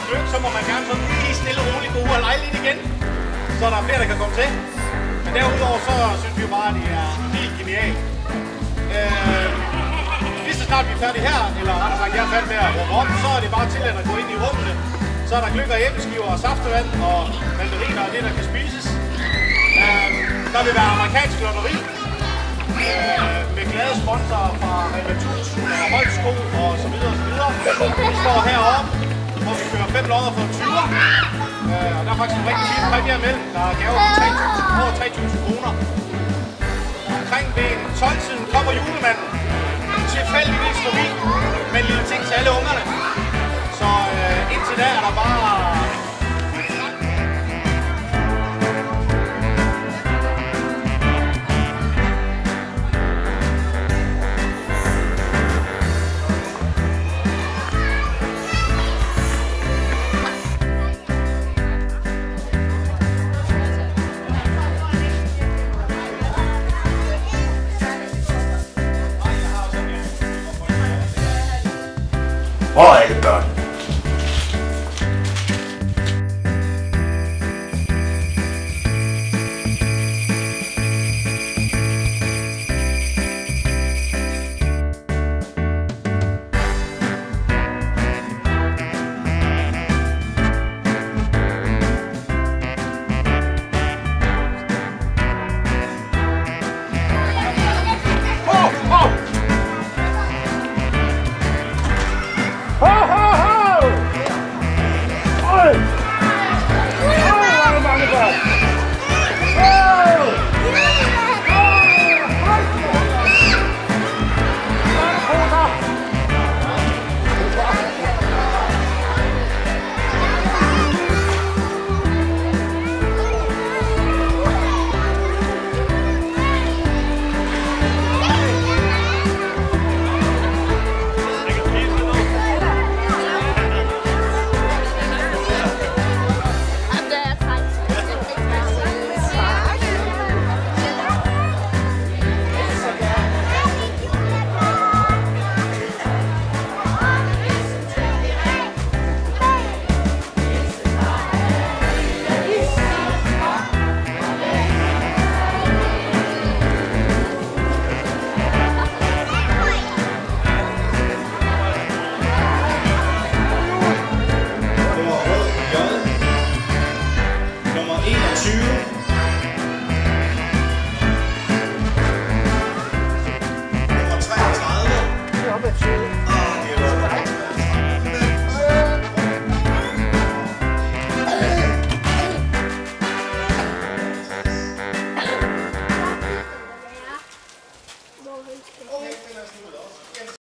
gløgg, så må man gerne sådan lige stille og roligt gå ud og lege lidt igen. Så der er flere, der kan komme til. Men derudover så synes vi jo bare, at det er helt genialt. Lige så snart vi er færdige her, eller rettere sagt, jeg er færdig med at råbe op, så er det bare tilladt at gå ind i rummene. Så er der gløgg og æbleskiver og saftevand og mandariner og det, der kan spises. Der vil være amerikansk lotteri med glade sponsorer fra Rema 1000 og Holtsko og så videre og så videre. Vi står heroppe, hvor vi kører 5 lodder for en 20'er. Og der er faktisk en rigtig fin præmier med. Der er gaver på over 3.000 kroner. Omkring ved 12-tiden kommer julemanden tilfældigvis forbi med en lille ting til alle ungerne. Så indtil da er der bare